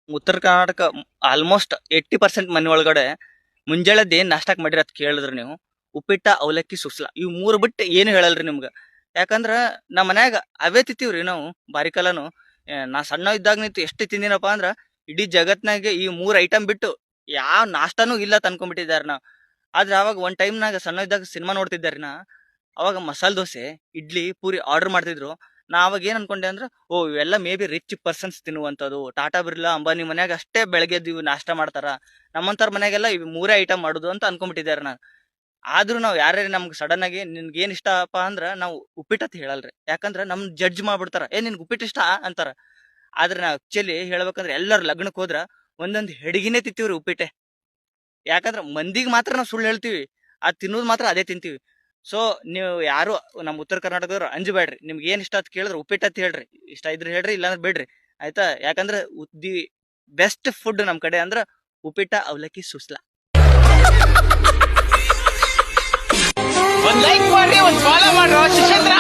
ಉತ್ತರ ಕರ್ನಾಟಕ ಆಲ್ಮೋಸ್ಟ್ 80% ಮನೆ ಒಳಗಡೆ ಮುಂಜಾಳೆದ್ ಏನ್ ನಾಷ್ಟಾಕ್ ಮಾಡಿರಿ ಅಂತ ಕೇಳಿದ್ರಿ ನೀವು, ಉಪ್ಪಿಟ್ಟ ಅವಲಕ್ಕಿ ಸುಸ್ಲಾ ಇವ್ ಮೂರ್ ಬಿಟ್ಟು ಏನು ಹೇಳಲ್ರಿ ನಿಮ್ಗ. ಯಾಕಂದ್ರ ನಮ್ಮ ಮನ್ಯಾಗ ಅವೇ ತಿಂತೀವ್ರಿ ನಾವು ಬಾರಿಕಾಲನು. ನಾ ಸಣ್ಣ ಇದ್ದಾಗ ನಿಂತು ಎಷ್ಟು ತಿಂದಿನಪ್ಪ ಅಂದ್ರ ಇಡೀ ಜಗತ್ನಾಗೆ ಈ ಮೂರ್ ಐಟಮ್ ಬಿಟ್ಟು ಯಾವ ನಾಷ್ಟಾನೂ ಇಲ್ಲ ಅನ್ಕೊಂಡ್ಬಿಟ್ಟಿದಾರ ನಾವ್. ಆದ್ರೆ ಅವಾಗ ಒಂದ್ ಟೈಮ್ನಾಗ ಸಣ್ಣ ಇದ್ದಾಗ ಸಿನಿಮಾ ನೋಡ್ತಿದ್ದಾರಿ ನಾ. ಅವಾಗ ಮಸಾಲ್ ದೋಸೆ, ಇಡ್ಲಿ, ಪೂರಿ ಆರ್ಡರ್ ಮಾಡ್ತಿದ್ರು. ನಾ ಅವಾಗ ಏನ್ ಅನ್ಕೊಂಡೆ ಅಂದ್ರ, ಓ ಇವೆಲ್ಲ ಮೇ ಬಿ ರಿಚ್ ಪರ್ಸನ್ಸ್ ತಿನ್ನುವಂಥದ್ದು. ಟಾಟಾ ಬಿರ್ಲಾ ಅಂಬಾನಿ ಮನ್ಯಾಗ ಅಷ್ಟೇ ಬೆಳಗ್ಗೆದ್ದು ಇವು ನಾಷ್ಟ ಮಾಡ್ತಾರ, ನಮ್ಮಂತರ ಮನ್ಯಾಗೆಲ್ಲ ಇವ್ ಮೂರೇ ಐಟಮ್ ಮಾಡುದು ಅಂತ ಅನ್ಕೊಂಡ್ಬಿಟ್ಟಿದ್ದಾರೆ ನಾನು. ಆದ್ರೂ ನಾವ್ ಯಾರೇ ನಮ್ಗೆ ಸಡನ್ ಆಗಿ ನಿನ್ಗೆ ಏನ್ ಇಷ್ಟಪ್ಪ ಅಂದ್ರ ನಾವು ಉಪ್ಪಿಟ್ಟತ್ ಹೇಳಲ್ರಿ. ಯಾಕಂದ್ರ ನಮ್ ಜಡ್ಜ್ ಮಾಡ್ಬಿಡ್ತಾರ, ನಿನ್ಗೆ ಉಪ್ಪಿಟ್ಟು ಇಷ್ಟ ಅಂತಾರ. ಆದ್ರೆ ನಾ ಆಕ್ಚುಲಿ ಹೇಳ್ಬೇಕಂದ್ರ ಎಲ್ಲಾರು ಲಗ್ನಕ್ ಹೋದ್ರ ಒಂದೊಂದ್ ಹೆಡಿಗಿನೇ ತಿಂತೀವ್ರಿ ಉಪ್ಪಿಟ್ಟೆ. ಯಾಕಂದ್ರ ಮಂದಿಗ್ ಮಾತ್ರ ನಾವು ಸುಳ್ಳು ಹೇಳ್ತೀವಿ, ಅದ್ ತಿನ್ನೋದ್ ಮಾತ್ರ ಅದೇ ತಿಂತೀವಿ. ಸೊ ನೀವು ಯಾರು ನಮ್ ಉತ್ತರ ಕರ್ನಾಟಕದವ್ರು ಅಂಜಬೇಡ್ರಿ. ನಿಮ್ಗೆ ಏನ್ ಇಷ್ಟ ಅಂತ ಕೇಳಿದ್ರೆ ಉಪ್ಪಿಟ್ಟು ಅಂತ ಹೇಳ್ರಿ. ಇಷ್ಟ ಇದ್ರೆ ಹೇಳ್ರಿ, ಇಲ್ಲಾಂದ್ರೆ ಬಿಡ್ರಿ, ಆಯ್ತಾ? ಯಾಕಂದ್ರ ದಿ ಬೆಸ್ಟ್ ಫುಡ್ ನಮ್ ಕಡೆ ಅಂದ್ರ ಉಪ್ಪಿಟ್ಟ ಅವಲಕ್ಕಿ ಸುಸ್ಲಾ. ಒಂದ್ ಲೈಕ್ ಮಾಡಿ, ಒಂದ್ ಫಾಲೋ ಮಾಡ್ರೋ ಶಿಷ್ಯಂದ್ರ.